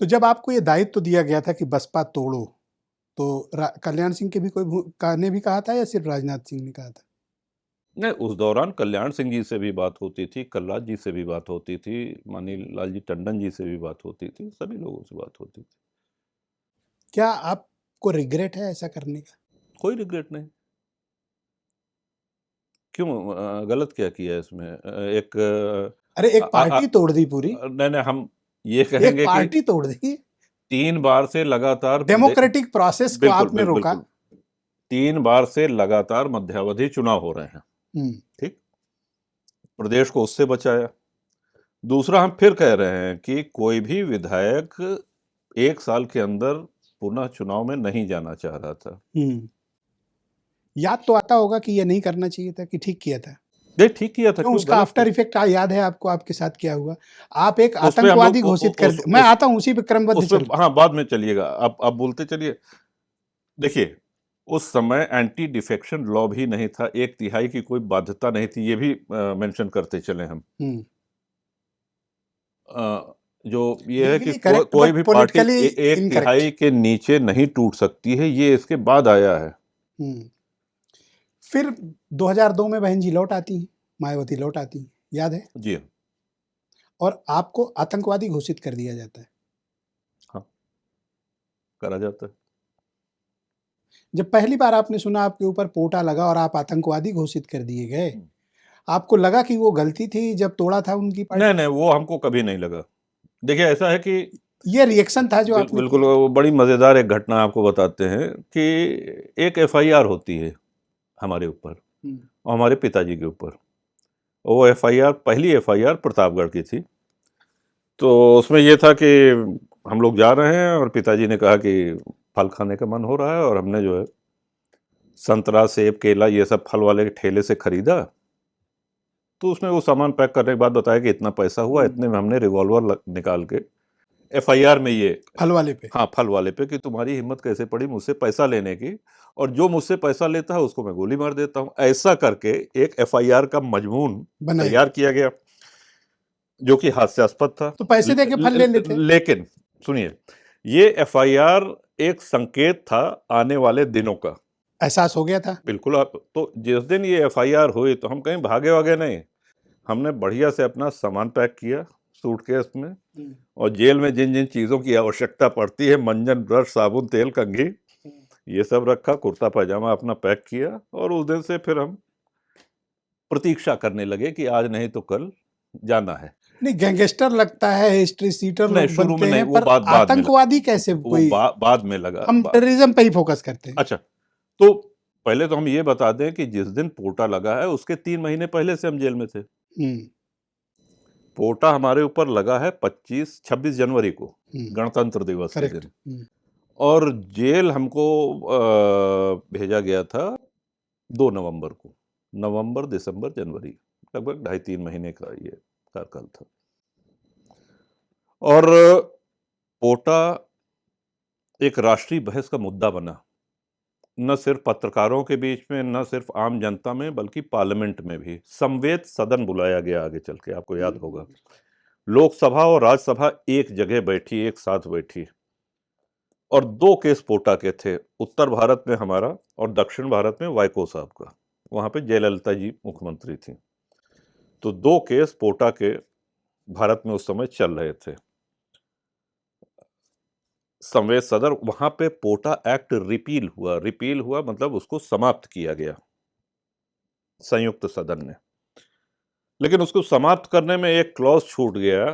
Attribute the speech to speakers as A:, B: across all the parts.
A: तो जब आपको ये दायित्व तो दिया गया था कि बसपा तोड़ो, तो कल्याण सिंह के भी ने भी कहा था या सिर्फ राजनाथ सिंह ने कहा था?
B: नहीं, उस दौरान कल्याण सिंह जी से भी बात होती थी, कलराज जी से भी बात होती थी, मानी लाल जी टंडन जी से भी बात होती थी, सभी लोगों से बात होती थी।
A: क्या आपको रिग्रेट है ऐसा करने का?
B: कोई रिग्रेट नहीं। क्यों? गलत क्या किया इसमें?
A: अरे एक पार्टी तोड़ दी पूरी।
B: नहीं, हम ये
A: एक
B: कहेंगे कि
A: पार्टी तोड़ दी।
B: 3 बार से लगातार
A: डेमोक्रेटिक प्रोसेस को
B: बिल्कुल,
A: आपने रोका।
B: बिल्कुल। 3 बार से लगातार मध्यावधि चुनाव हो रहे हैं। ठीक? प्रदेश को उससे बचाया। दूसरा, हम फिर कह रहे हैं कि कोई भी विधायक 1 साल के अंदर पुनः चुनाव में नहीं जाना चाह रहा था।
A: याद तो आता होगा कि ये नहीं करना चाहिए था कि ठीक किया था?
B: नहीं, ठीक किया था।
A: क्यों,
B: क्यों
A: उसका
B: गलत
A: आफ्टर इफेक्ट याद है आपको? आपके साथ क्या हुआ? आप एक
B: उसपे हम
A: आतंकवादी
B: लोग
A: घोषित कर मैं आता हूं उसी पे क्रमबद्ध
B: उसपे
A: चल।
B: हाँ, बाद में चलिएगा। आप बोलते चलिए। देखिए, उस समय एंटी डिफेक्शन लॉ भी नहीं था, 1/3 की कोई बाध्यता नहीं थी, ये भी मेंशन करते चले हम। जो ये है कि कोई भी पार्टी 1/3 के नीचे नहीं टूट सकती है, ये इसके बाद आया है।
A: फिर 2002 में बहन जी लौट आती हैं, मायावती लौट आती हैं, याद है?
B: जी।
A: और आपको आतंकवादी घोषित कर दिया जाता है।
B: हाँ, करा जाता है।
A: जब पहली बार आपने सुना आपके ऊपर पोटा लगा और आप आतंकवादी घोषित कर दिए गए, आपको लगा कि वो गलती थी जब तोड़ा था उनकी पार्टी?
B: नहीं, वो हमको कभी नहीं लगा। देखिए, ऐसा है कि
A: ये रिएक्शन था जो आपने
B: बिल्कुल बड़ी मजेदार एक घटना आपको बताते हैं कि एक एफआईआर होती है हमारे ऊपर और हमारे पिताजी के ऊपर। वो एफआईआर, पहली एफआईआर प्रतापगढ़ की थी। तो उसमें ये था कि हम लोग जा रहे हैं और पिताजी ने कहा कि फल खाने का मन हो रहा है, और हमने जो है संतरा, सेब, केला, ये सब फल वाले के ठेले से खरीदा। तो उसमें वो सामान पैक करने के बाद बताया कि इतना पैसा हुआ, इतने में हमने रिवॉल्वर निकाल के एफआईआर में ये
A: फल वाले पे,
B: हाँ, फल वाले पे, कि तुम्हारी हिम्मत कैसे पड़ी मुझसे पैसा लेने की, और जो मुझसे पैसा लेता है उसको मैं गोली मार देता हूं। ऐसा करके एक एफआईआर का मजमून तैयार किया गया, जो कि हास्यास्पद था।
A: तो पैसे देके फल ले लेते।
B: लेकिन सुनिए, ये एफआईआर एक संकेत था आने वाले दिनों का।
A: एहसास हो गया था।
B: बिल्कुल। आप तो जिस दिन ये एफआईआर हुई तो हम कहीं भागे वागे नहीं, हमने बढ़िया से अपना सामान पैक किया सूटकेस में, और जेल में जिन जिन चीजों की आवश्यकता पड़ती है, मंजन, ब्रश, साबुन, तेल, कंघी, ये सब रखा, कुर्ता पैजामा अपना पैक किया, और उस दिन से फिर हम प्रतीक्षा करने लगे कि आज नहीं तो कल जाना है।
A: नहीं, गैंगस्टर लगता है, हिस्ट्री सीटर लोग
B: शुरू में
A: बनते
B: नहीं,
A: हैं,
B: वो
A: पर
B: बाद में
A: आतंकवादी कैसे? कोई
B: बाद में लगा।
A: हम टेररिज्म पे ही फोकस करते हैं।
B: अच्छा, तो पहले तो हम ये बता दें कि जिस दिन पोटा लगा है उसके 3 महीने पहले से हम जेल में थे। पोटा हमारे ऊपर लगा है 26 जनवरी को, गणतंत्र दिवस के दिन, और जेल हमको भेजा गया था 2 नवंबर को। नवंबर, दिसंबर, जनवरी, लगभग 2.5-3 महीने का ये कार्यकाल था। और पोटा एक राष्ट्रीय बहस का मुद्दा बना, न सिर्फ पत्रकारों के बीच में, न सिर्फ आम जनता में, बल्कि पार्लियामेंट में भी। समवेत सदन बुलाया गया आगे चल के, आपको याद होगा। लोकसभा और राज्यसभा एक जगह बैठी, एक साथ बैठी, और 2 केस पोटा के थे, उत्तर भारत में हमारा और दक्षिण भारत में वाइको साहब का। वहां पे जयललिता जी मुख्यमंत्री थी। तो 2 केस पोटा के भारत में उस समय चल रहे थे। संवेद सदर, वहां पे पोटा एक्ट रिपील हुआ मतलब उसको समाप्त किया गया संयुक्त सदन ने। लेकिन उसको समाप्त करने में एक क्लॉज छूट गया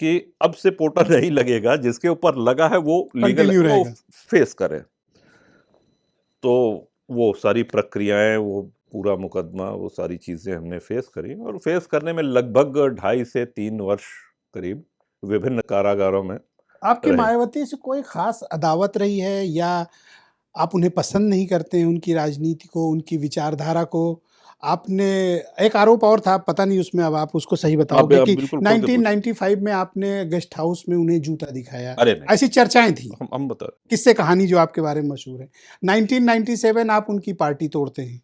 B: कि अब से पोटा नहीं लगेगा, जिसके ऊपर लगा है वो लीगल वो फेस करे। तो वो सारी प्रक्रियाएं, वो पूरा मुकदमा, वो सारी चीजें हमने फेस करी, और फेस करने में लगभग 2.5 से 3 वर्ष करीब विभिन्न कारागारों में।
A: आपकी मायावती से कोई खास अदावत रही है, या आप उन्हें पसंद नहीं करते हैं, उनकी राजनीति को, उनकी विचारधारा को? आपने एक आरोप और था, पता नहीं उसमें अब आप उसको सही बताओगे, कि 1995 में आपने गेस्ट हाउस में उन्हें जूता दिखाया, ऐसी चर्चाएं थी।
B: हम बता,
A: किससे कहानी जो आपके बारे में मशहूर है। 1997 आप उनकी पार्टी तोड़ते हैं,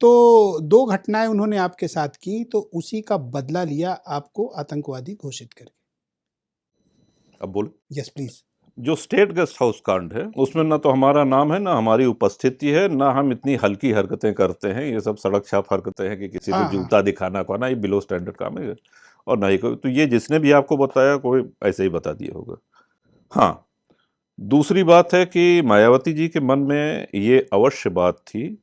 A: तो 2 घटनाएं उन्होंने आपके साथ की, तो उसी का बदला लिया आपको आतंकवादी घोषित करके।
B: अब बोलो।
A: Yes please.
B: जो स्टेट गेस्ट हाउस कांड है उसमें ना तो हमारा नाम है, ना हमारी उपस्थिति है, ना हम इतनी हल्की हरकतें करते हैं। ये सब सड़क छाप हरकतें हैं कि किसी को
A: हाँ हाँ।
B: जूता दिखाना खाना, ये बिलो स्टैंडर्ड काम है। और ना ही कोई, तो ये जिसने भी आपको बताया कोई ऐसे ही बता दिया होगा। हाँ, दूसरी बात है कि मायावती जी के मन में ये अवश्य बात थी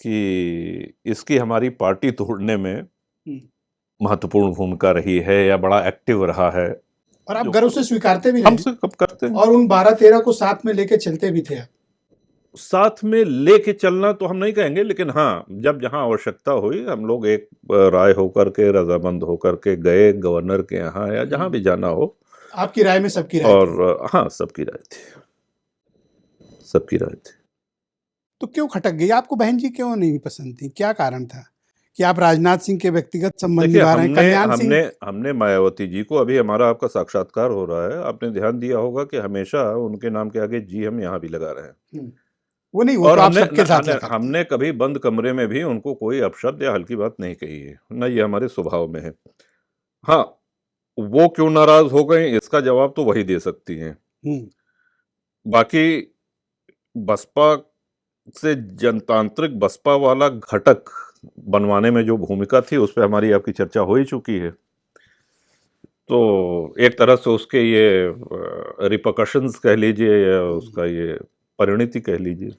B: कि इसकी हमारी पार्टी तोड़ने में
A: हम्म।
B: महत्वपूर्ण भूमिका रही है या बड़ा एक्टिव रहा है।
A: और आप
B: जो
A: गर्व से स्वीकारते भी रहे
B: हमसे कब करते हैं,
A: और उन 12-13 को साथ में लेके चलते भी थे आप।
B: साथ में लेके चलना तो हम नहीं कहेंगे, लेकिन हाँ, जब जहां आवश्यकता हुई हम लोग एक राय होकर के, रजामंद होकर के गए गवर्नर के यहाँ या जहां भी जाना हो।
A: आपकी राय में सबकी राय थी।
B: और हाँ, सबकी राय थी, सबकी राय थी।
A: तो क्यों खटक गई आपको? बहन जी क्यों नहीं पसंद थी? क्या कारण था कि आप राजनाथ सिंह के व्यक्तिगत संबंध
B: देखिए,
A: निभा रहे हैं? कल्याण सिंह
B: हमने मायावती जी को, अभी हमारा आपका साक्षात्कार हो रहा है, आपने ध्यान दिया होगा कि हमेशा उनके नाम के आगे जी हम यहाँ भी लगा रहे हैं।
A: वो नहीं, वो
B: और
A: तो आप सबके साथ लगाते हैं।
B: हमने कभी बंद कमरे में भी उनको कोई अपशब्द या हल्की बात नहीं कही है, न ये हमारे स्वभाव में है। हाँ, वो क्यों नाराज हो गए इसका जवाब तो वही दे सकती हैं। बाकी बसपा से जनतांत्रिक बसपा वाला घटक बनवाने में जो भूमिका थी उस पे हमारी आपकी चर्चा हो ही चुकी है। तो एक तरह से उसके ये रिपरकशंस कह लीजिए या उसका ये परिणति कह लीजिए।